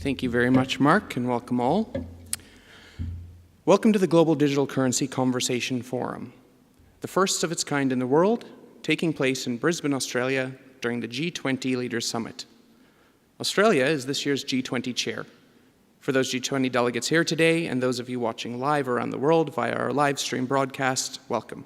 Thank you very much, Mark, and welcome all. Welcome to the Global Digital Currency Conversation Forum, the first of its kind in the world, taking place in Brisbane, Australia, during the G20 Leaders Summit. Australia is this year's G20 chair. For those G20 delegates here today and those of you watching live around the world via our live stream broadcast, welcome.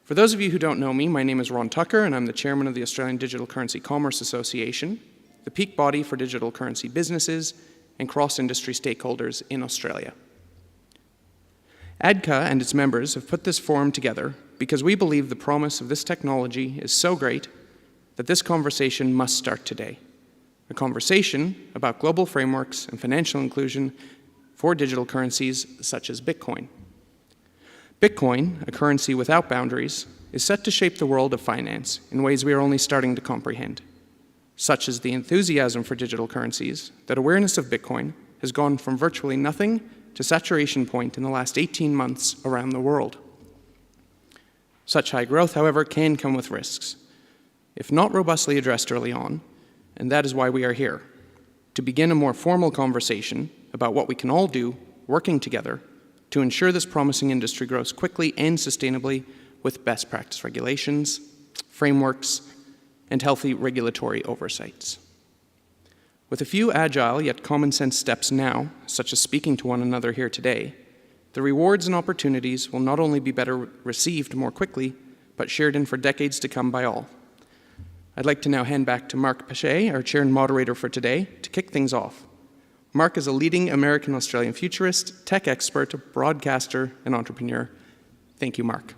For those of you who don't know me, my name is Ron Tucker, and I'm the chairman of the Australian Digital Currency Commerce Association, the peak body for digital currency businesses and cross-industry stakeholders in Australia. ADCCA and its members have put this forum together because we believe the promise of this technology is so great that this conversation must start today. A conversation about global frameworks and financial inclusion for digital currencies such as Bitcoin. Bitcoin, a currency without boundaries, is set to shape the world of finance in ways we are only starting to comprehend. Such as the enthusiasm for digital currencies, that awareness of Bitcoin has gone from virtually nothing to saturation point in the last 18 months around the world. Such high growth, however, can come with risks, if not robustly addressed early on, and that is why we are here, to begin a more formal conversation about what we can all do, working together, to ensure this promising industry grows quickly and sustainably with best practice regulations, frameworks, and healthy regulatory oversights. With a few agile yet common sense steps now, such as speaking to one another here today, the rewards and opportunities will not only be better received more quickly, but shared in for decades to come by all. I'd like to now hand back to Mark Pesce, our chair and moderator for today, to kick things off. Mark is a leading American-Australian futurist, tech expert, broadcaster, and entrepreneur. Thank you, Mark.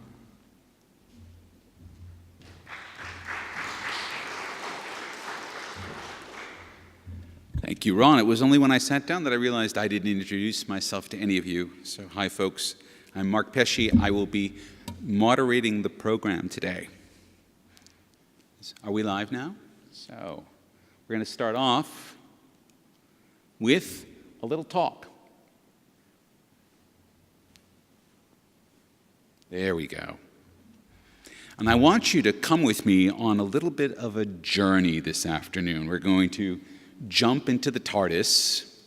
Thank you, Ron. It was only when I sat down that I realized I didn't introduce myself to any of you. So, hi, folks. I'm Mark Pesce. I will be moderating the program today. Are we live now? So, we're going to start off with a little talk. There we go. And I want you to come with me on a little bit of a journey this afternoon. We're going to jump into the TARDIS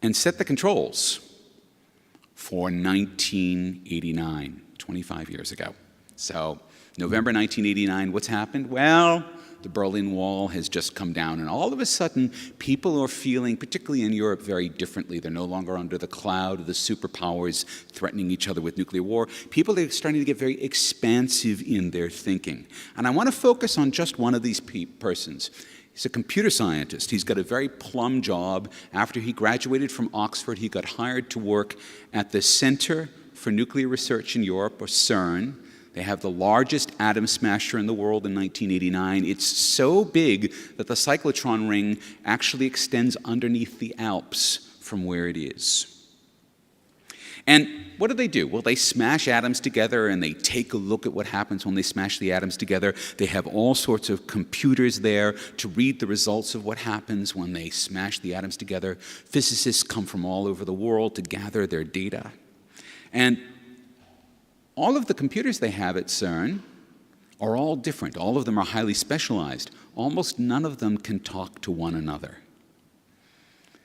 and set the controls for 1989, 25 years ago. So, November 1989, what's happened? Well, the Berlin Wall has just come down, and all of a sudden, people are feeling, particularly in Europe, very differently. They're no longer under the cloud of the superpowers threatening each other with nuclear war. People are starting to get very expansive in their thinking. And I want to focus on just one of these persons. He's a computer scientist. He's got a very plum job. After he graduated from Oxford, he got hired to work at the Center for Nuclear Research in Europe, or CERN. They have the largest atom smasher in the world in 1989. It's so big that the cyclotron ring actually extends underneath the Alps from where it is. And what do? Well, they smash atoms together and they take a look at what happens when they smash the atoms together. They have all sorts of computers there to read the results of what happens when they smash the atoms together. Physicists come from all over the world to gather their data. And all of the computers they have at CERN are all different. All of them are highly specialized. Almost none of them can talk to one another.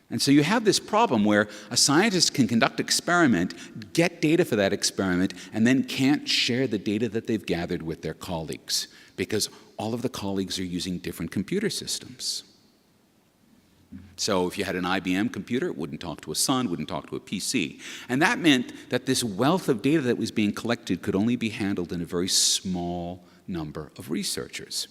And so you have this problem where a scientist can conduct an experiment, get data for that experiment, and then can't share the data that they've gathered with their colleagues because all of the colleagues are using different computer systems. So if you had an IBM computer, it wouldn't talk to a Sun, wouldn't talk to a PC. And that meant that this wealth of data that was being collected could only be handled in a very small number of researchers.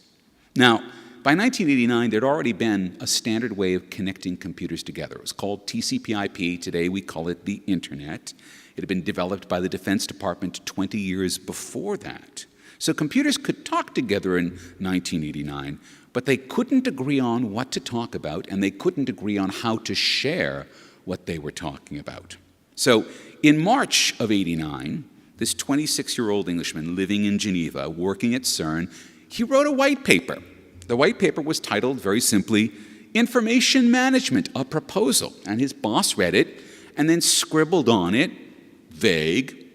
Now, by 1989, there'd already been a standard way of connecting computers together. It was called TCP/IP. Today, we call it the Internet. It had been developed by the Defense Department 20 years before that. So computers could talk together in 1989, but they couldn't agree on what to talk about, and they couldn't agree on how to share what they were talking about. So in March of '89, this 26-year-old Englishman living in Geneva, working at CERN, he wrote a white paper. The white paper was titled, very simply, Information Management, a Proposal. And his boss read it and then scribbled on it, vague,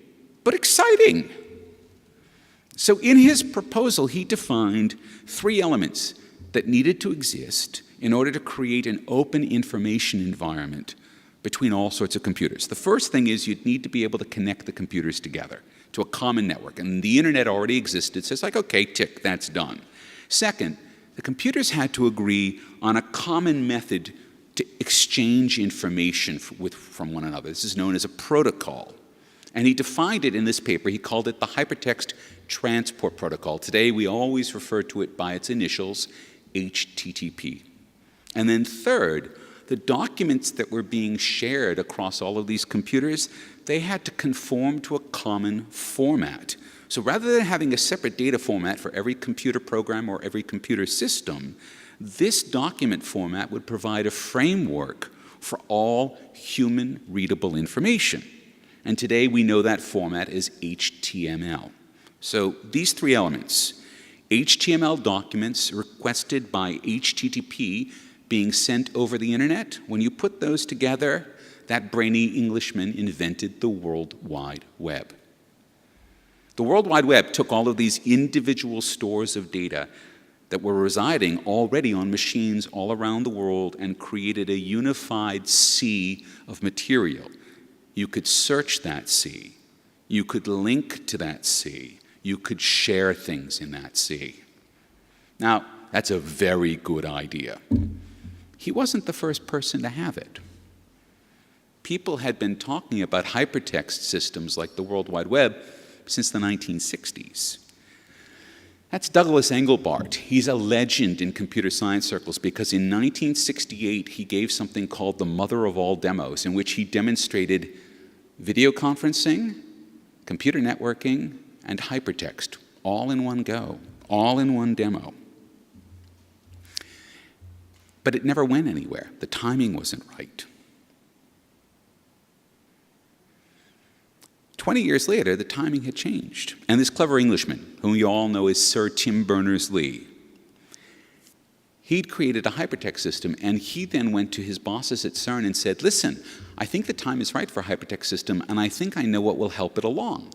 but exciting. So in his proposal, he defined 3 elements: that needed to exist in order to create an open information environment between all sorts of computers. The first thing is you'd need to be able to connect the computers together to a common network. And the internet already existed, so it's like, okay, tick, that's done. Second, the computers had to agree on a common method to exchange information from one another. This is known as a protocol. And he defined it in this paper. He called it the Hypertext Transport Protocol. Today, we always refer to it by its initials, HTTP. And then third, the documents that were being shared across all of these computers, they had to conform to a common format. So rather than having a separate data format for every computer program or every computer system, this document format would provide a framework for all human-readable information. And today we know that format is HTML. So these three elements, HTML documents requested by HTTP being sent over the internet, when you put those together, that brainy Englishman invented the World Wide Web. The World Wide Web took all of these individual stores of data that were residing already on machines all around the world and created a unified sea of material. You could search that sea. You could link to that sea. You could share things in that sea. Now, that's a very good idea. He wasn't the first person to have it. People had been talking about hypertext systems like the World Wide Web since the 1960s. That's Douglas Engelbart. He's a legend in computer science circles because in 1968 he gave something called the mother of all demos, in which he demonstrated video conferencing, computer networking, and hypertext all in one go, all in one demo. But it never went anywhere. The timing wasn't right. 20 years later, the timing had changed. And this clever Englishman, whom you all know as Sir Tim Berners-Lee, he'd created a hypertext system, and he then went to his bosses at CERN and said, listen, I think the time is right for a hypertext system, and I think I know what will help it along.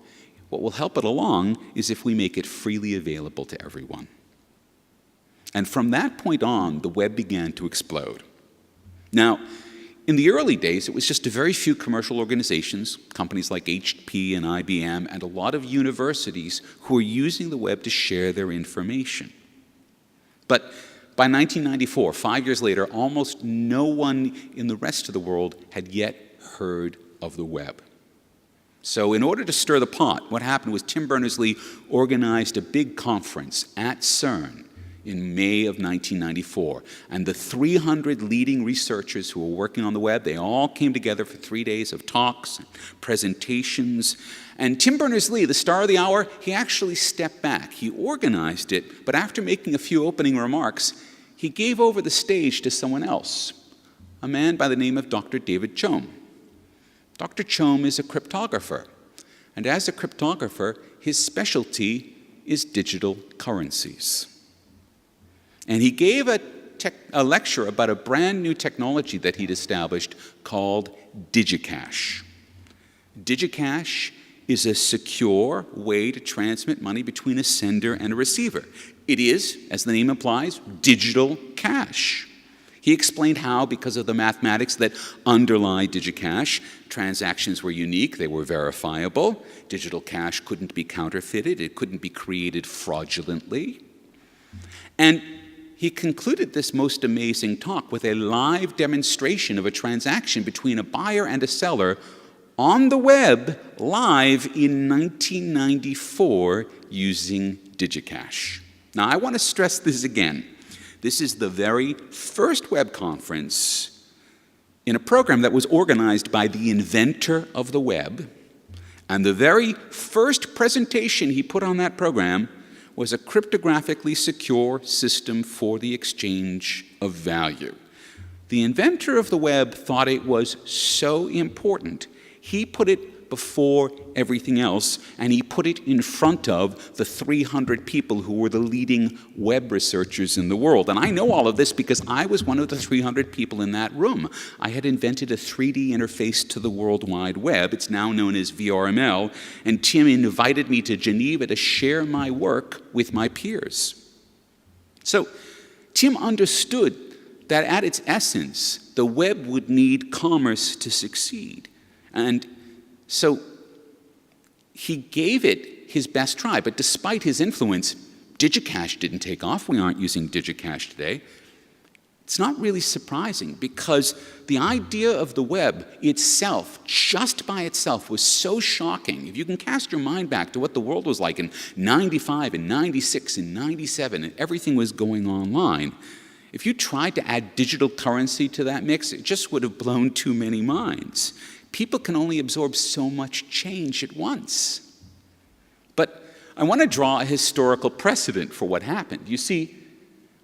What will help it along is if we make it freely available to everyone. And from that point on, the web began to explode. Now, in the early days, it was just a very few commercial organizations, companies like HP and IBM, and a lot of universities who were using the web to share their information. But by 1994, 5 years later, almost no one in the rest of the world had yet heard of the web. So in order to stir the pot, what happened was Tim Berners-Lee organized a big conference at CERN in May of 1994. And the 300 leading researchers who were working on the web, they all came together for 3 days of talks, and presentations. And Tim Berners-Lee, the star of the hour, he actually stepped back. He organized it, but after making a few opening remarks, he gave over the stage to someone else, a man by the name of Dr. David Choum. Dr. Choum is a cryptographer, and as a cryptographer, his specialty is digital currencies. And he gave a lecture about a brand new technology that he'd established called DigiCash. DigiCash is a secure way to transmit money between a sender and a receiver. It is, as the name implies, digital cash. He explained how, because of the mathematics that underlie DigiCash, transactions were unique, they were verifiable. Digital cash couldn't be counterfeited, it couldn't be created fraudulently. And he concluded this most amazing talk with a live demonstration of a transaction between a buyer and a seller on the web, live in 1994, using DigiCash. Now, I want to stress this again. This is the very first web conference in a program that was organized by the inventor of the web, and the very first presentation he put on that program was a cryptographically secure system for the exchange of value. The inventor of the web thought it was so important, he put it before everything else, and he put it in front of the 300 people who were the leading web researchers in the world. And I know all of this because I was one of the 300 people in that room. I had invented a 3D interface to the World Wide Web. It's now known as VRML, and Tim invited me to Geneva to share my work with my peers. So Tim understood that at its essence, the web would need commerce to succeed. And so he gave it his best try. But despite his influence, DigiCash didn't take off. We aren't using DigiCash today. It's not really surprising because the idea of the web itself, just by itself, was so shocking. If you can cast your mind back to what the world was like in 95 and 96 and 97 and everything was going online, if you tried to add digital currency to that mix, it just would have blown too many minds. People can only absorb so much change at once. But I want to draw a historical precedent for what happened. You see,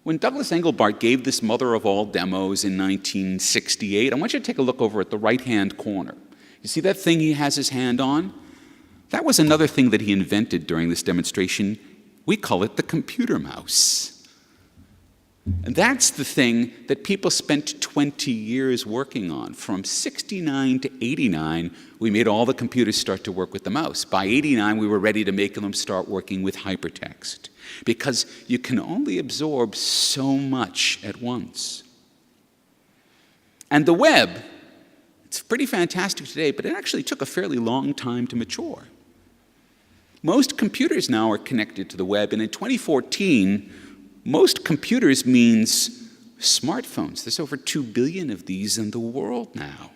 when Douglas Engelbart gave this mother of all demos in 1968, I want you to take a look over at the right-hand corner. You see that thing he has his hand on? That was another thing that he invented during this demonstration. We call it the computer mouse. And that's the thing that people spent 20 years working on. From 69 to 89, we made all the computers start to work with the mouse. By 89, we were ready to make them start working with hypertext, because you can only absorb so much at once. And the web, it's pretty fantastic today, but it actually took a fairly long time to mature. Most computers now are connected to the web, and in 2014, most computers means smartphones. There's over 2 billion of these in the world now.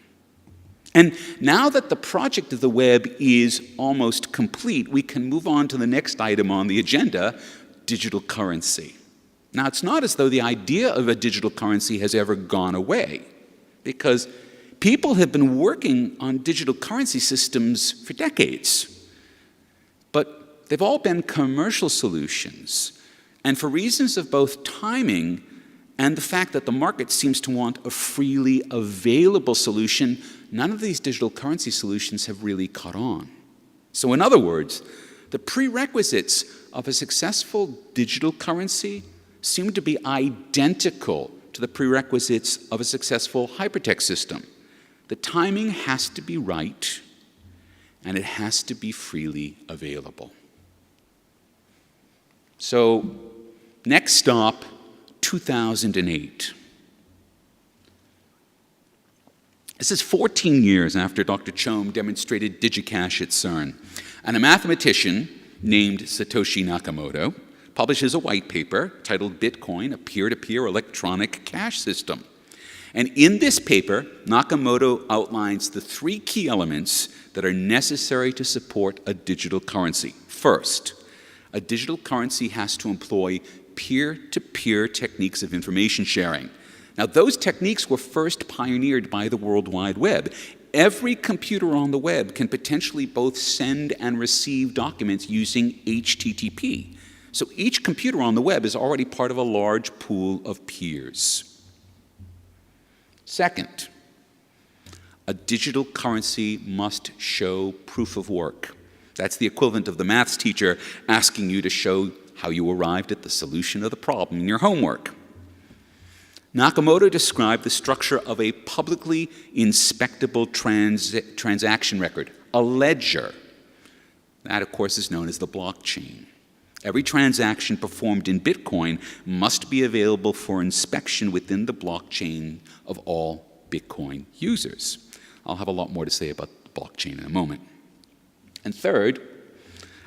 And now that the project of the web is almost complete, we can move on to the next item on the agenda, digital currency. Now, it's not as though the idea of a digital currency has ever gone away, because people have been working on digital currency systems for decades. But they've all been commercial solutions. And for reasons of both timing and the fact that the market seems to want a freely available solution, none of these digital currency solutions have really caught on. So in other words, the prerequisites of a successful digital currency seem to be identical to the prerequisites of a successful hypertext system. The timing has to be right, and it has to be freely available. So, next stop, 2008. This is 14 years after Dr. Choem demonstrated DigiCash at CERN, and a mathematician named Satoshi Nakamoto publishes a white paper titled Bitcoin, a peer-to-peer electronic cash system. And in this paper, Nakamoto outlines the 3 key elements that are necessary to support a digital currency. First, a digital currency has to employ peer-to-peer techniques of information sharing. Now, those techniques were first pioneered by the World Wide Web. Every computer on the web can potentially both send and receive documents using HTTP. So each computer on the web is already part of a large pool of peers. Second, a digital currency must show proof of work. That's the equivalent of the maths teacher asking you to show how you arrived at the solution of the problem in your homework. Nakamoto described the structure of a publicly inspectable transaction record, a ledger. That, of course, is known as the blockchain. Every transaction performed in Bitcoin must be available for inspection within the blockchain of all Bitcoin users. I'll have a lot more to say about the blockchain in a moment. And third,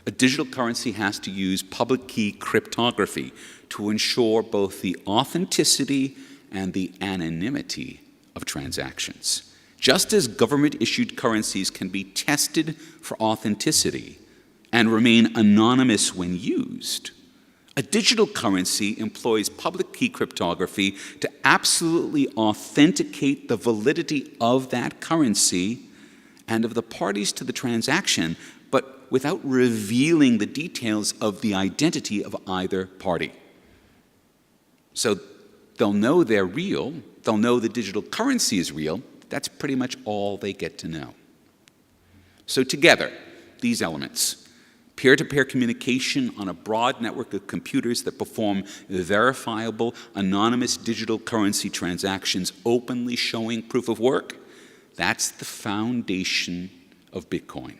a digital currency has to use public key cryptography to ensure both the authenticity and the anonymity of transactions. Just as government-issued currencies can be tested for authenticity and remain anonymous when used, a digital currency employs public key cryptography to absolutely authenticate the validity of that currency and of the parties to the transaction, but without revealing the details of the identity of either party. So they'll know they're real, they'll know the digital currency is real. That's pretty much all they get to know. So together, these elements, peer-to-peer communication on a broad network of computers that perform verifiable, anonymous digital currency transactions openly showing proof of work, that's the foundation of Bitcoin.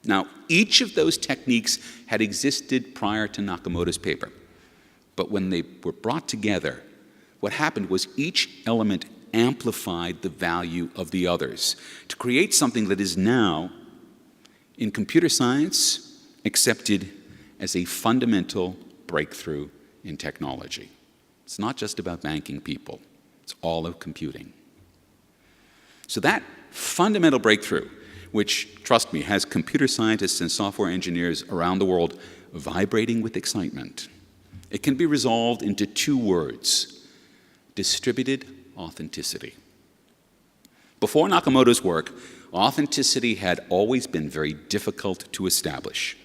Now, each of those techniques had existed prior to Nakamoto's paper. But when they were brought together, what happened was each element amplified the value of the others to create something that is now, in computer science, accepted as a fundamental breakthrough in technology. It's not just about banking people. It's all of computing. So that fundamental breakthrough, which, trust me, has computer scientists and software engineers around the world vibrating with excitement, it can be resolved into two words: distributed authenticity. Before Nakamoto's work, authenticity had always been very difficult to establish.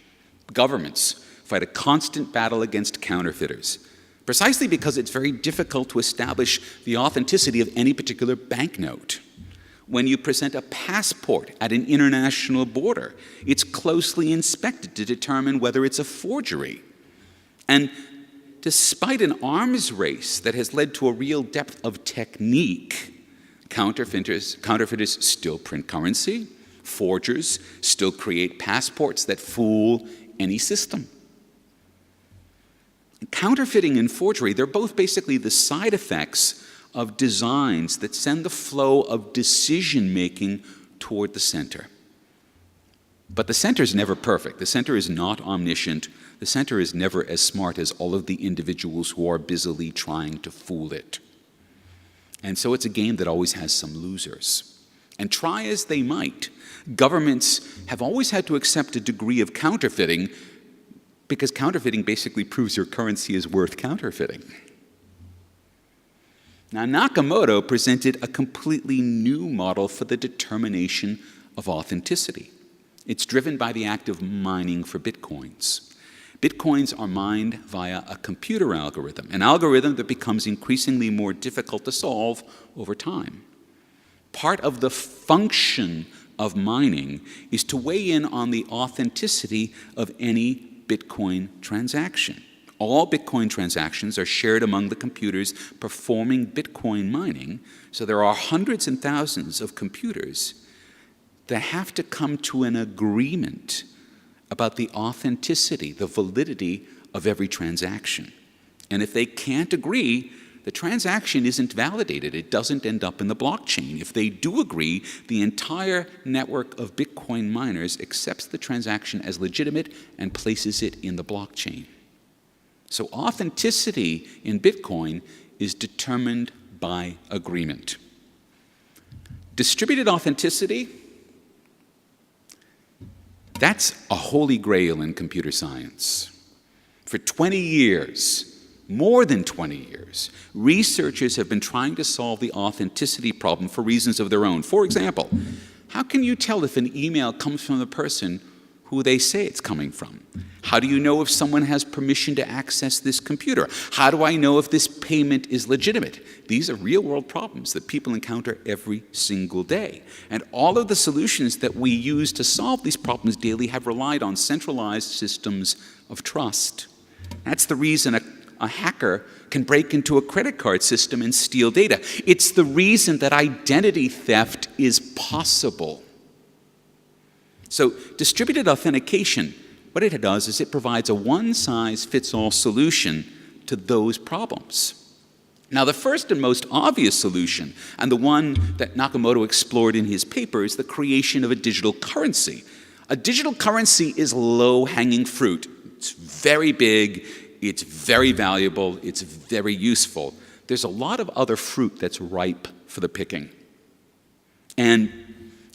Governments fight a constant battle against counterfeiters, precisely because it's very difficult to establish the authenticity of any particular banknote. When you present a passport at an international border, it's closely inspected to determine whether it's a forgery. And despite an arms race that has led to a real depth of technique, counterfeiters still print currency, forgers still create passports that fool any system. Counterfeiting and forgery, they're both basically the side effects of designs that send the flow of decision-making toward the center. But the center is never perfect. The center is not omniscient. The center is never as smart as all of the individuals who are busily trying to fool it. And so it's a game that always has some losers. And try as they might, governments have always had to accept a degree of counterfeiting, because counterfeiting basically proves your currency is worth counterfeiting. Now, Nakamoto presented a completely new model for the determination of authenticity. It's driven by the act of mining for bitcoins. Bitcoins are mined via a computer algorithm, an algorithm that becomes increasingly more difficult to solve over time. Part of the function of mining is to weigh in on the authenticity of any Bitcoin transaction. All Bitcoin transactions are shared among the computers performing Bitcoin mining, so there are hundreds and thousands of computers that have to come to an agreement about the authenticity, the validity of every transaction. And if they can't agree, the transaction isn't validated. It doesn't end up in the blockchain. If they do agree, the entire network of Bitcoin miners accepts the transaction as legitimate and places it in the blockchain. So authenticity in Bitcoin is determined by agreement. Distributed authenticity, that's a holy grail in computer science. For 20 years, more than 20 years, researchers have been trying to solve the authenticity problem for reasons of their own. For example, how can you tell if an email comes from the person who they say it's coming from? How do you know if someone has permission to access this computer? How do I know if this payment is legitimate? These are real-world problems that people encounter every single day. And all of the solutions that we use to solve these problems daily have relied on centralized systems of trust. That's the reason a hacker can break into a credit card system and steal data. It's the reason that identity theft is possible. So distributed authentication, what it does is it provides a one-size-fits-all solution to those problems. Now, the first and most obvious solution, and the one that Nakamoto explored in his paper, is the creation of a digital currency. A digital currency is low-hanging fruit. It's very big, it's very valuable, it's very useful. There's a lot of other fruit that's ripe for the picking. And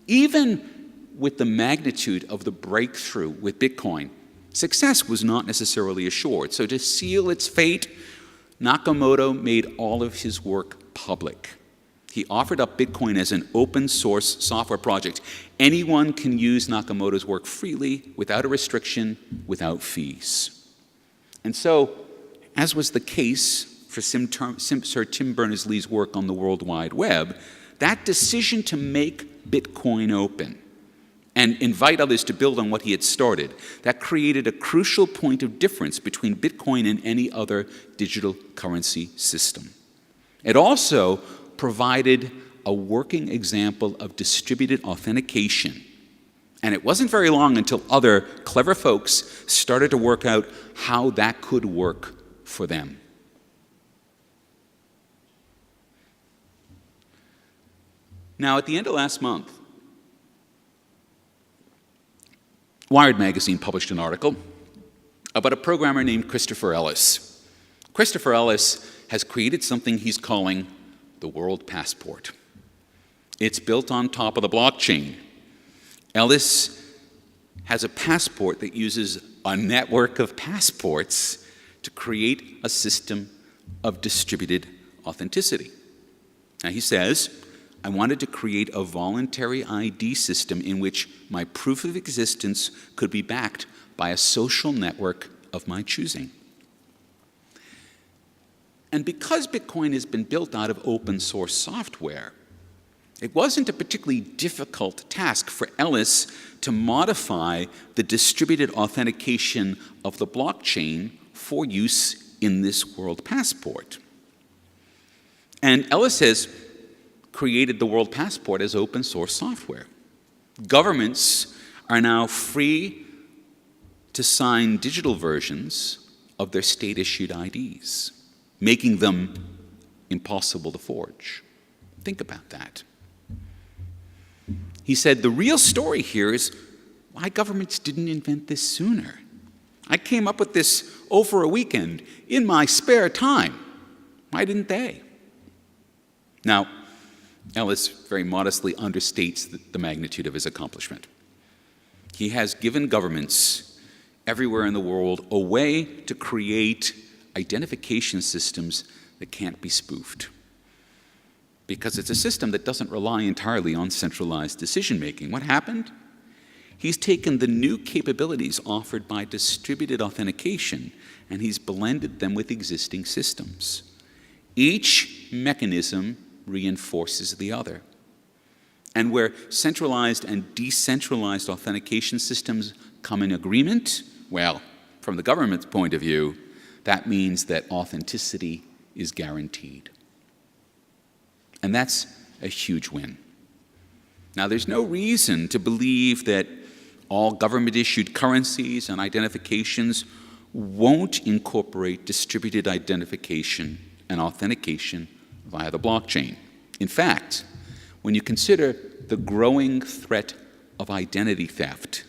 even with the magnitude of the breakthrough with Bitcoin, success was not necessarily assured. So to seal its fate, Nakamoto made all of his work public. He offered up Bitcoin as an open source software project. Anyone can use Nakamoto's work freely, without a restriction, without fees. And so, as was the case for Sir Tim Berners-Lee's work on the World Wide Web, that decision to make Bitcoin open and invite others to build on what he had started, that created a crucial point of difference between Bitcoin and any other digital currency system. It also provided a working example of distributed authentication. And it wasn't very long until other clever folks started to work out how that could work for them. Now, at the end of last month, Wired magazine published an article about a programmer named Christopher Ellis. Christopher Ellis has created something he's calling the World Passport. It's built on top of the blockchain. Ellis has a passport that uses a network of passports to create a system of distributed authenticity. Now, he says, I wanted to create a voluntary ID system in which my proof of existence could be backed by a social network of my choosing. And because Bitcoin has been built out of open source software, it wasn't a particularly difficult task for Ellis to modify the distributed authentication of the blockchain for use in this World Passport. And Ellis has created the World Passport as open source software. Governments are now free to sign digital versions of their state-issued IDs, making them impossible to forge. Think about that. He said, the real story here is why governments didn't invent this sooner. I came up with this over a weekend in my spare time. Why didn't they? Now, Ellis very modestly understates the magnitude of his accomplishment. He has given governments everywhere in the world a way to create identification systems that can't be spoofed, because it's a system that doesn't rely entirely on centralized decision-making. What happened? He's taken the new capabilities offered by distributed authentication and he's blended them with existing systems. Each mechanism reinforces the other. And where centralized and decentralized authentication systems come in agreement, well, from the government's point of view, that means that authenticity is guaranteed. And that's a huge win. Now, there's no reason to believe that all government-issued currencies and identifications won't incorporate distributed identification and authentication via the blockchain. In fact, when you consider the growing threat of identity theft,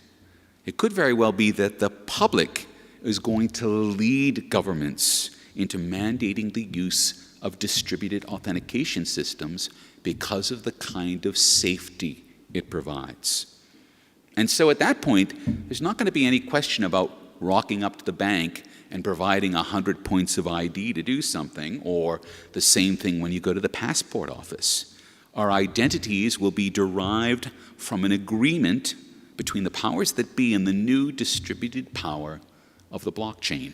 it could very well be that the public is going to lead governments into mandating the use of distributed authentication systems because of the kind of safety it provides. And so at that point, there's not going to be any question about rocking up to the bank and providing 100 points of ID to do something, or the same thing when you go to the passport office. Our identities will be derived from an agreement between the powers that be and the new distributed power of the blockchain.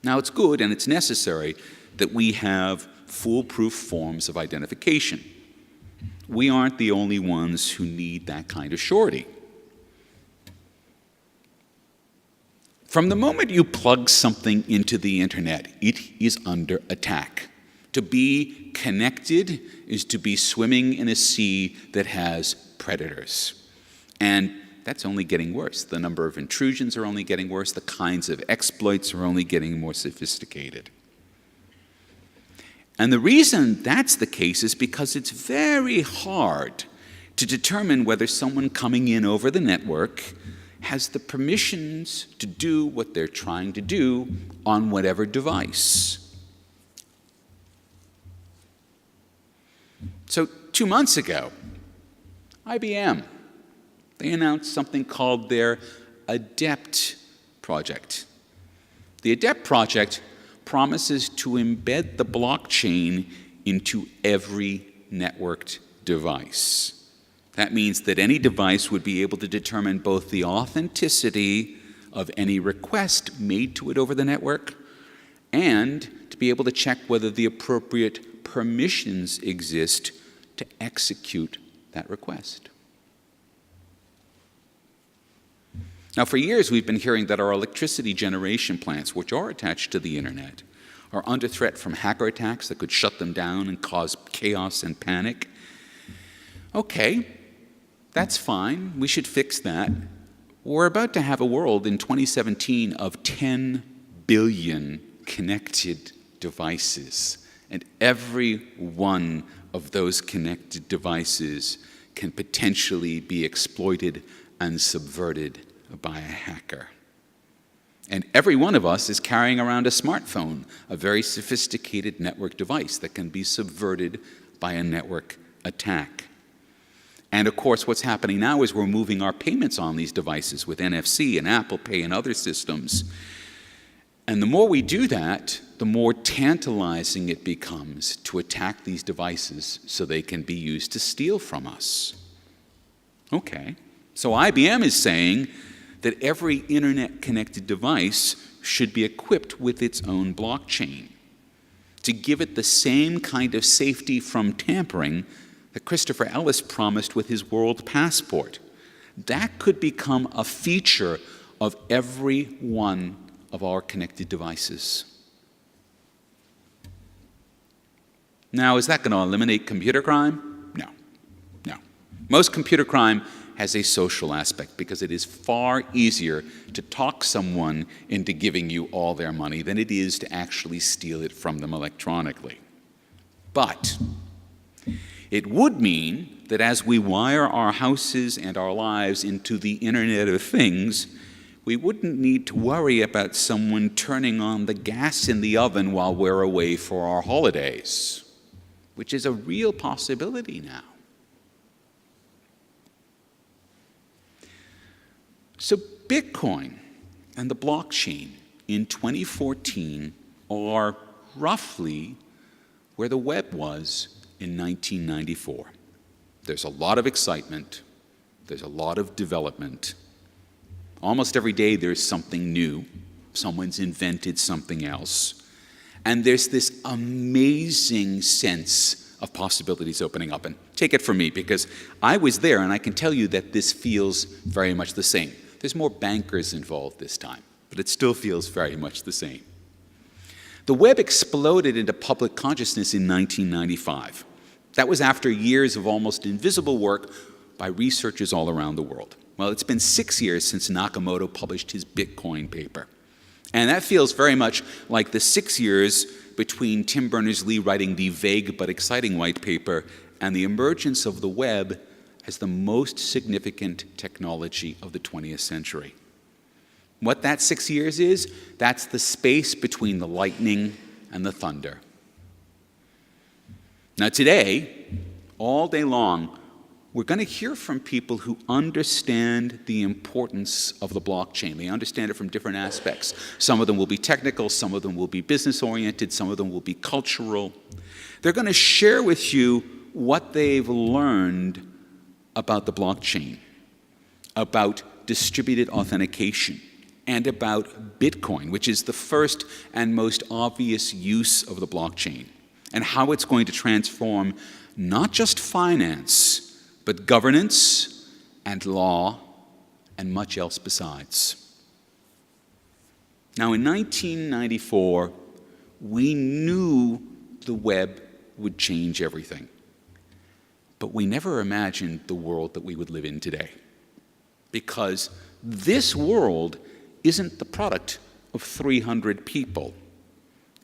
Now, it's good and it's necessary that we have foolproof forms of identification. We aren't the only ones who need that kind of surety. From the moment you plug something into the internet, it is under attack. To be connected is to be swimming in a sea that has predators. And that's only getting worse. The number of intrusions are only getting worse. The kinds of exploits are only getting more sophisticated. And the reason that's the case is because it's very hard to determine whether someone coming in over the network has the permissions to do what they're trying to do on whatever device. So 2 months ago, IBM, they announced something called their ADEPT project. The ADEPT project promises to embed the blockchain into every networked device. That means that any device would be able to determine both the authenticity of any request made to it over the network and to be able to check whether the appropriate permissions exist to execute that request. Now, for years, we've been hearing that our electricity generation plants, which are attached to the internet, are under threat from hacker attacks that could shut them down and cause chaos and panic. Okay, that's fine. We should fix that. We're about to have a world in 2017 of 10 billion connected devices. and every one of those connected devices can potentially be exploited and subverted by a hacker. And every one of us is carrying around a smartphone, a very sophisticated network device that can be subverted by a network attack. And of course, what's happening now is we're moving our payments on these devices with NFC and Apple Pay and other systems. And the more we do that, the more tantalizing it becomes to attack these devices so they can be used to steal from us. Okay, so IBM is saying that every internet-connected device should be equipped with its own blockchain to give it the same kind of safety from tampering that Christopher Ellis promised with his world passport. That could become a feature of every one of our connected devices. Now, is that going to eliminate computer crime? No. No. Most computer crime has a social aspect because it is far easier to talk someone into giving you all their money than it is to actually steal it from them electronically. But it would mean that as we wire our houses and our lives into the Internet of Things, we wouldn't need to worry about someone turning on the gas in the oven while we're away for our holidays, which is a real possibility now. So Bitcoin and the blockchain in 2014 are roughly where the web was in 1994. There's a lot of excitement. There's a lot of development. Almost every day there's something new. Someone's invented something else. And there's this amazing sense of possibilities opening up. And take it from me, because I was there and I can tell you that this feels very much the same. There's more bankers involved this time, but it still feels very much the same. The web exploded into public consciousness in 1995. That was after years of almost invisible work by researchers all around the world. Well, it's been 6 years since Nakamoto published his Bitcoin paper. And that feels very much like the 6 years between Tim Berners-Lee writing the vague but exciting white paper and the emergence of the web as the most significant technology of the 20th century. What that 6 years is, that's the space between the lightning and the thunder. Now today, all day long, we're going to hear from people who understand the importance of the blockchain. They understand it from different aspects. Some of them will be technical, some of them will be business-oriented, some of them will be cultural. They're going to share with you what they've learned about the blockchain, about distributed authentication, and about Bitcoin, which is the first and most obvious use of the blockchain, and how it's going to transform not just finance, but governance and law and much else besides. Now, in 1994, we knew the web would change everything. But we never imagined the world that we would live in today. Because this world isn't the product of 300 people.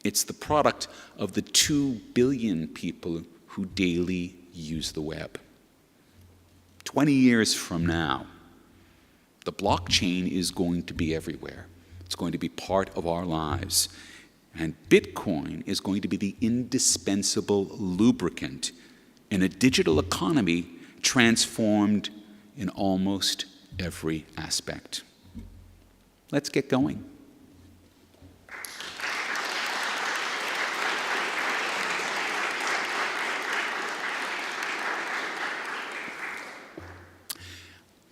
It's the product of the 2 billion people who daily use the web. 20 years from now, the blockchain is going to be everywhere. It's going to be part of our lives. And Bitcoin is going to be the indispensable lubricant in a digital economy transformed in almost every aspect. Let's get going.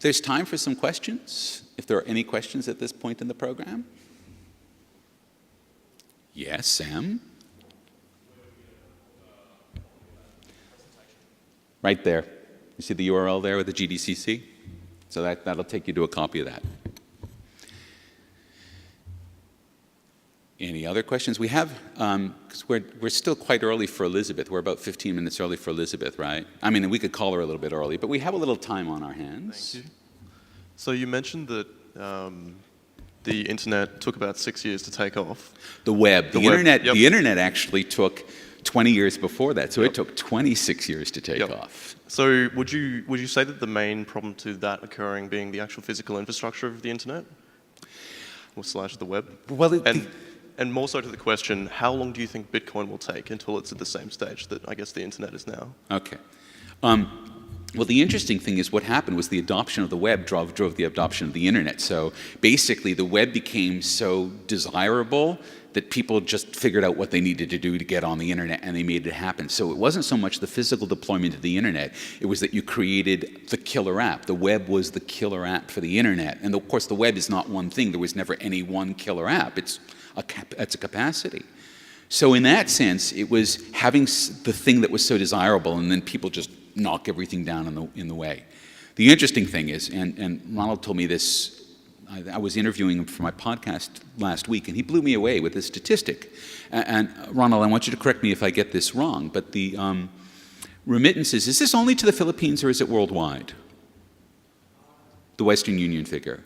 There's time for some questions, if there are any questions at this point in the program. Yes, Sam? Right there. You see the URL there with the GDCC? So that'll take you to a copy of that. Any other questions? We have, because we're still quite early for Elizabeth. We're about 15 minutes early for Elizabeth, right? I mean, we could call her a little bit early, but we have a little time on our hands. Thank you. So you mentioned that the internet took about 6 years to take off. The web. The internet actually took 20 years before that. So it took 26 years to take off. So would you say that the main problem to that occurring being the actual physical infrastructure of the internet, or slash the web? Well, and more so to the question, how long do you think Bitcoin will take until it's at the same stage that I guess the internet is now? Okay. Well, the interesting thing is what happened was the adoption of the web drove the adoption of the internet. So basically, the web became so desirable that people just figured out what they needed to do to get on the internet, and they made it happen. So it wasn't so much the physical deployment of the internet, it was that you created the killer app. The web was the killer app for the internet. And of course, the web is not one thing. There was never any one killer app. It's a capacity. So in that sense, it was having the thing that was so desirable, and then people just knock everything down in the way. The interesting thing is, and Ronald told me this, I was interviewing him for my podcast last week, and he blew me away with this statistic. And Ronald, I want you to correct me if I get this wrong, but the remittances, is this only to the Philippines or is it worldwide? The Western Union figure.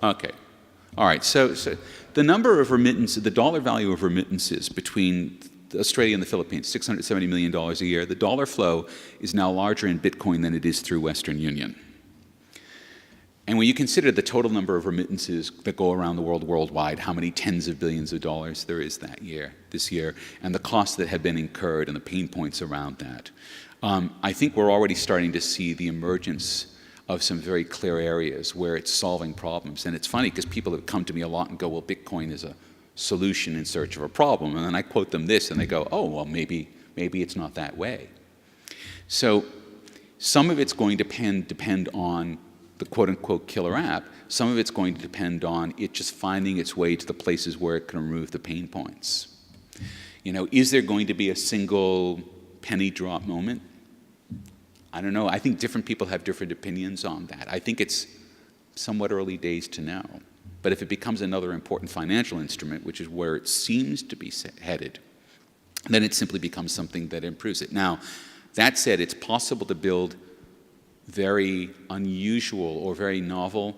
Okay. All right. So the number of remittances, the dollar value of remittances between Australia and the Philippines, $670 million a year, the dollar flow is now larger in Bitcoin than it is through Western Union. And when you consider the total number of remittances that go around the world worldwide, how many tens of billions of dollars there is this year, and the costs that have been incurred and the pain points around that, I think we're already starting to see the emergence of some very clear areas where it's solving problems. And it's funny because people have come to me a lot and go, well, Bitcoin is a solution in search of a problem. And then I quote them this and they go, oh, well, maybe it's not that way. So some of it's going to depend on the quote-unquote killer app. Some of it's going to depend on it just finding its way to the places where it can remove the pain points. You know, is there going to be a single penny drop moment? I don't know. I think different people have different opinions on that. I think it's somewhat early days to know. But if it becomes another important financial instrument, which is where it seems to be headed, then it simply becomes something that improves it. Now, that said, it's possible to build very unusual or very novel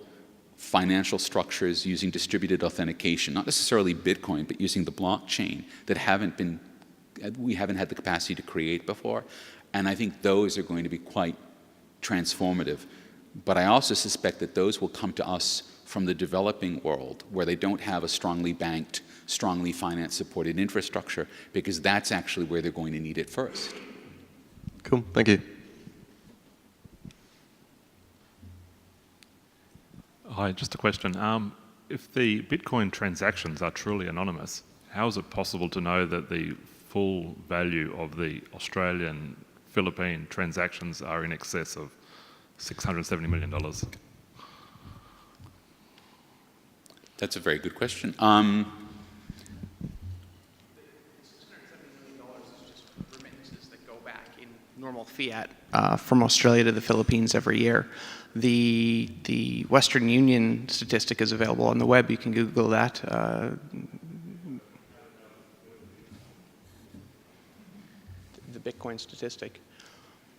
financial structures using distributed authentication, not necessarily Bitcoin, but using the blockchain that we haven't had the capacity to create before. And I think those are going to be quite transformative. But I also suspect that those will come to us from the developing world, where they don't have a strongly banked, strongly finance-supported infrastructure, because that's actually where they're going to need it first. Cool, thank you. Hi, just a question. If the Bitcoin transactions are truly anonymous, how is it possible to know that the full value of the Australian Philippine transactions are in excess of $670 million? That's a very good question. $670 million is just remittances that go back in normal fiat from Australia to the Philippines every year. The Western Union statistic is available on the web. You can Google that. The Bitcoin statistic.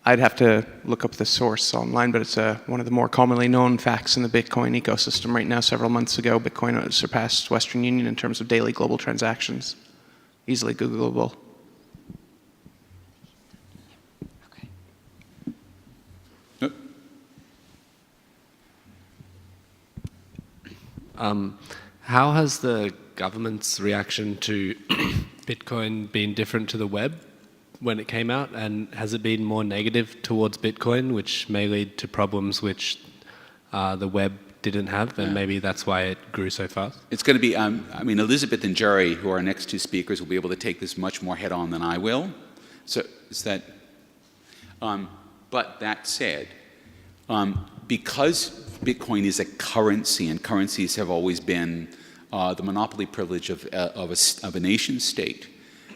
I'd have to look up the source online, but it's one of the more commonly known facts in the Bitcoin ecosystem right now. Several months ago, Bitcoin surpassed Western Union in terms of daily global transactions. Easily Googleable. How has the government's reaction to Bitcoin been different to the web when it came out, and has it been more negative towards Bitcoin, which may lead to problems which the web didn't have, and maybe that's why it grew so fast? It's going to be, I mean, Elizabeth and Jerry, who are our next two speakers, will be able to take this much more head-on than I will. So is that, but that said, because Bitcoin is a currency, and currencies have always been the monopoly privilege of a nation state,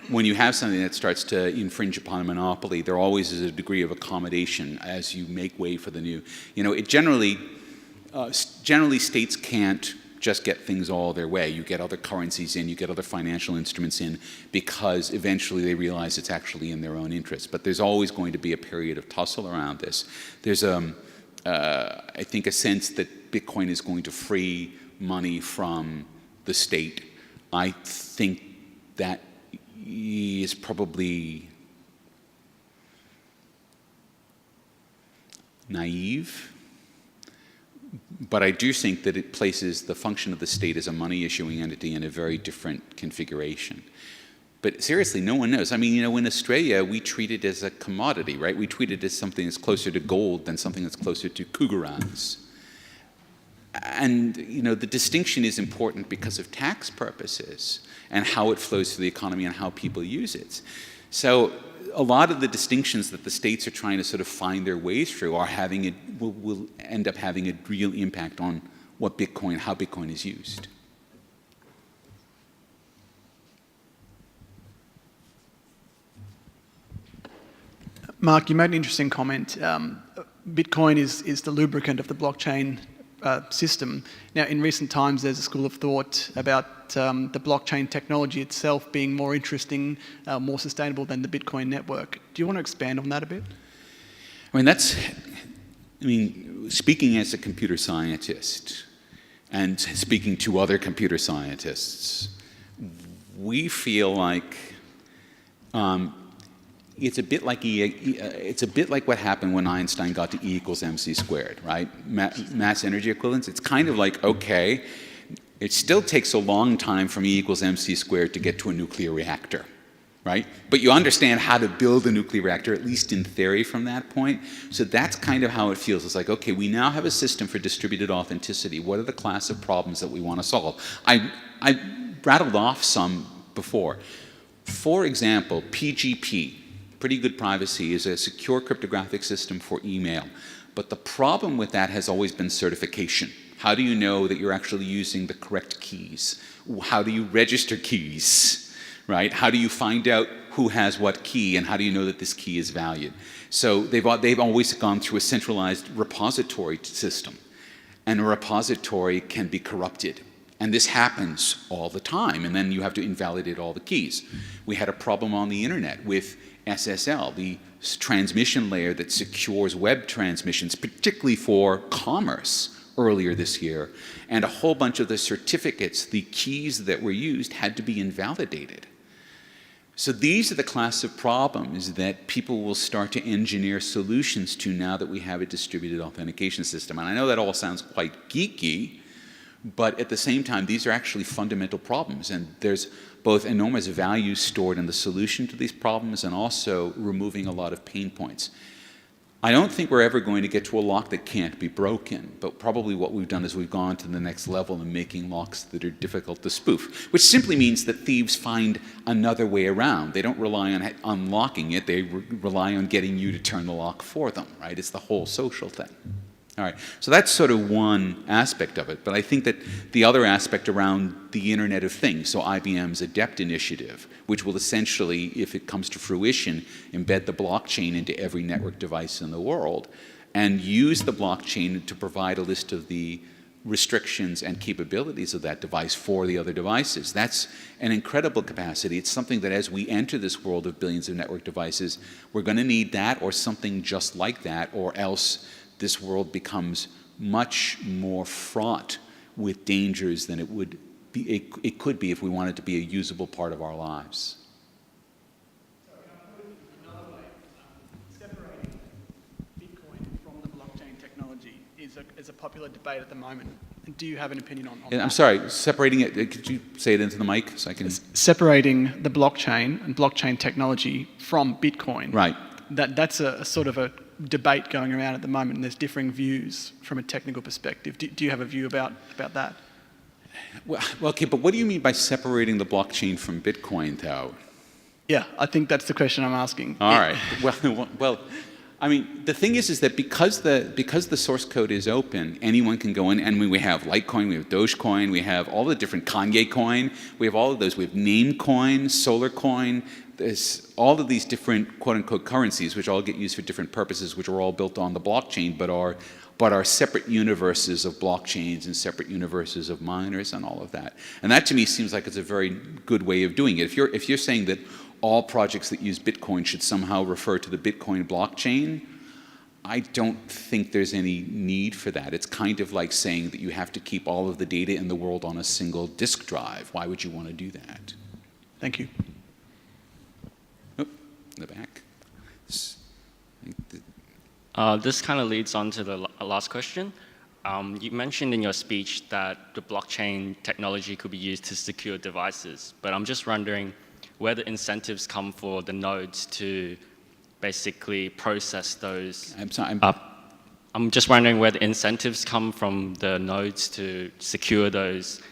when you have something that starts to infringe upon a monopoly, there always is a degree of accommodation as you make way for the new. You know, it generally states can't just get things all their way. You get other currencies in, you get other financial instruments in, because eventually they realize it's actually in their own interest. But there's always going to be a period of tussle around this. There's, I think, a sense that Bitcoin is going to free money from the state. I think that is probably naive, but I do think that it places the function of the state as a money issuing entity in a very different configuration. But seriously, no one knows. I mean, in Australia, we treat it as a commodity, right? We treat it as something that's closer to gold than something that's closer to cougarans. And, the distinction is important because of tax purposes and how it flows through the economy and how people use it. So a lot of the distinctions that the states are trying to sort of find their ways through are will end up having a real impact on how Bitcoin is used. Mark, you made an interesting comment. Bitcoin is the lubricant of the blockchain system. Now, in recent times, there's a school of thought about the blockchain technology itself being more interesting, more sustainable than the Bitcoin network. Do you want to expand on that a bit? Speaking as a computer scientist and speaking to other computer scientists, we feel like it's a bit like what happened when Einstein got to E equals mc squared, right? Mass energy equivalence. It's kind of like, okay, it still takes a long time from E equals mc squared to get to a nuclear reactor, right? But you understand how to build a nuclear reactor, at least in theory, from that point. So that's kind of how it feels. It's like, okay, we now have a system for distributed authenticity. What are the class of problems that we want to solve? I rattled off some before. For example, PGP. Pretty good privacy, is a secure cryptographic system for email. But the problem with that has always been certification. How do you know that you're actually using the correct keys? How do you register keys, right? How do you find out who has what key, and how do you know that this key is valid? So they've always gone through a centralized repository system. And a repository can be corrupted. And this happens all the time, and then you have to invalidate all the keys. We had a problem on the internet with SSL, the transmission layer that secures web transmissions, particularly for commerce, earlier this year. And a whole bunch of the certificates, the keys that were used, had to be invalidated. So these are the class of problems that people will start to engineer solutions to now that we have a distributed authentication system. And I know that all sounds quite geeky, but at the same time, these are actually fundamental problems, and there's both enormous value stored in the solution to these problems and also removing a lot of pain points. I don't think we're ever going to get to a lock that can't be broken, but probably what we've done is we've gone to the next level in making locks that are difficult to spoof, which simply means that thieves find another way around. They don't rely on unlocking it, they rely on getting you to turn the lock for them, right? It's the whole social thing. All right, so that's sort of one aspect of it, but I think that the other aspect around the Internet of Things, so IBM's Adept initiative, which will essentially, if it comes to fruition, embed the blockchain into every network device in the world, and use the blockchain to provide a list of the restrictions and capabilities of that device for the other devices. That's an incredible capacity. It's something that as we enter this world of billions of network devices, we're going to need that or something just like that, or else this world becomes much more fraught with dangers than it could be if we wanted to be a usable part of our lives. Another way, separating Bitcoin from the blockchain technology is a popular debate at the moment. Do you have an opinion on that? I'm sorry, separating it, could you say it into the mic so I can... Separating the blockchain and blockchain technology from Bitcoin. Right. That's a sort of a debate going around at the moment, and there's differing views from a technical perspective. Do you have a view about that? Well, okay, but what do you mean by separating the blockchain from Bitcoin, though? Yeah, I think that's the question I'm asking. All right. Well, I mean, the thing is that because the source code is open, anyone can go in, and we have Litecoin, we have Dogecoin, we have all the different Kanye coin, we have all of those, we have Namecoin, Solarcoin, there's all of these different quote-unquote currencies, which all get used for different purposes, which are all built on the blockchain, but are separate universes of blockchains and separate universes of miners and all of that. And that to me seems like it's a very good way of doing it. If you're saying that all projects that use Bitcoin should somehow refer to the Bitcoin blockchain, I don't think there's any need for that. It's kind of like saying that you have to keep all of the data in the world on a single disk drive. Why would you want to do that? Thank you. Oh, in the back. This kind of leads on to the last question. You mentioned in your speech that the blockchain technology could be used to secure devices, but I'm just wondering where the incentives come for the nodes to basically process those. I'm sorry. I'm just wondering where the incentives come from the nodes to secure those,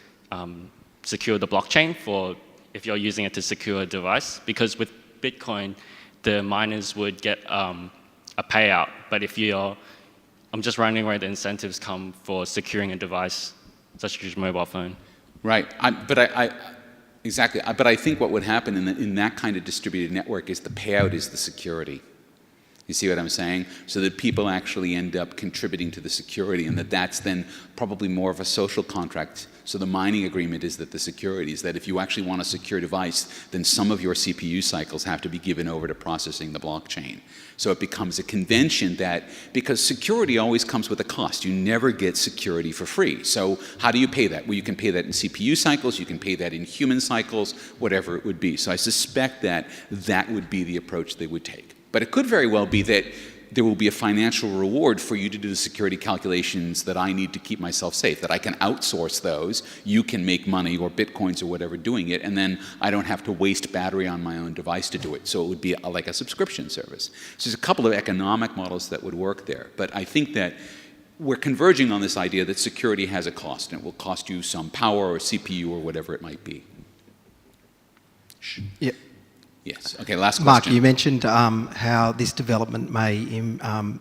secure the blockchain for if you're using it to secure a device. Because with Bitcoin, the miners would get a payout, but if you're, I'm just wondering where the incentives come for securing a device such as your mobile phone. Right, exactly. But I think what would happen in that kind of distributed network is the payout is the security. You see what I'm saying? So that people actually end up contributing to the security, and that's then probably more of a social contract. So the mining agreement is that the security is that if you actually want a secure device, then some of your CPU cycles have to be given over to processing the blockchain. So it becomes a convention that, because security always comes with a cost. You never get security for free. So how do you pay that? Well, you can pay that in CPU cycles, you can pay that in human cycles, whatever it would be. So I suspect that that would be the approach they would take. But it could very well be that there will be a financial reward for you to do the security calculations that I need to keep myself safe, that I can outsource those, you can make money or bitcoins or whatever doing it, and then I don't have to waste battery on my own device to do it. So it would be like a subscription service. So there's a couple of economic models that would work there. But I think that we're converging on this idea that security has a cost, and it will cost you some power or CPU or whatever it might be. Yep. Yes. Okay, last question. Mark, you mentioned how this development may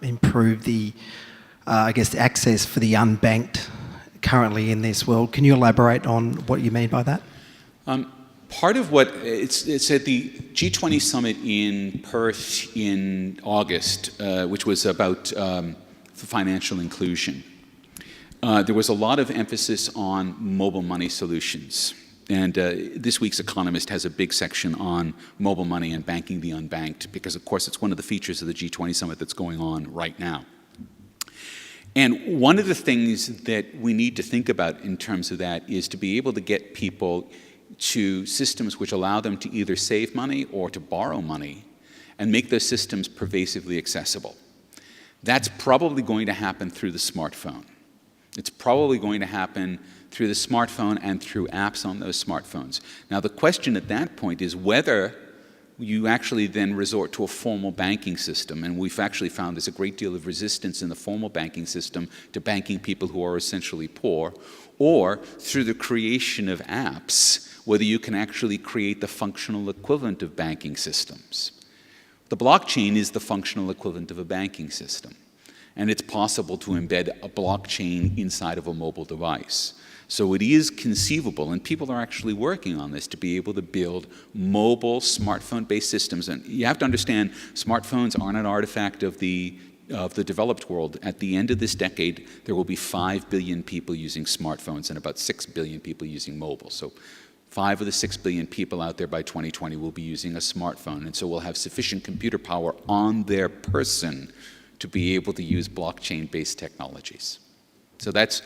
improve the, I guess, the access for the unbanked currently in this world. Can you elaborate on what you mean by that? Part of what, it's at the G20 summit in Perth in August, which was about financial inclusion. There was a lot of emphasis on mobile money solutions. And this week's Economist has a big section on mobile money and banking the unbanked, because of course it's one of the features of the G20 summit that's going on right now. And one of the things that we need to think about in terms of that is to be able to get people to systems which allow them to either save money or to borrow money and make those systems pervasively accessible. That's probably going to happen through the smartphone. It's probably going to happen through the smartphone and through apps on those smartphones. Now the question at that point is whether you actually then resort to a formal banking system, and we've actually found there's a great deal of resistance in the formal banking system to banking people who are essentially poor, or through the creation of apps, whether you can actually create the functional equivalent of banking systems. The blockchain is the functional equivalent of a banking system, and it's possible to embed a blockchain inside of a mobile device. So it is conceivable, and people are actually working on this, to be able to build mobile smartphone-based systems. And you have to understand, smartphones aren't an artifact of the developed world. At the end of this decade, there will be 5 billion people using smartphones and about 6 billion people using mobile. So 5 of the 6 billion people out there by 2020 will be using a smartphone, and so we'll have sufficient computer power on their person to be able to use blockchain-based technologies. So that's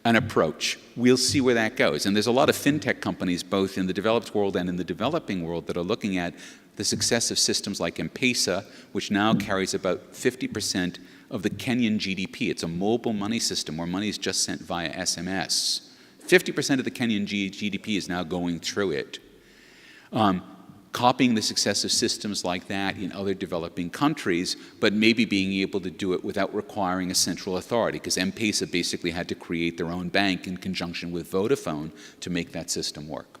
an approach. We'll see where that goes. And there's a lot of fintech companies, both in the developed world and in the developing world, that are looking at the success of systems like Pesce, which now carries about 50% of the Kenyan GDP. It's a mobile money system where money is just sent via SMS. 50% of the Kenyan GDP is now going through it. Copying the success of systems like that in other developing countries, but maybe being able to do it without requiring a central authority, because M-Pesa basically had to create their own bank in conjunction with Vodafone to make that system work.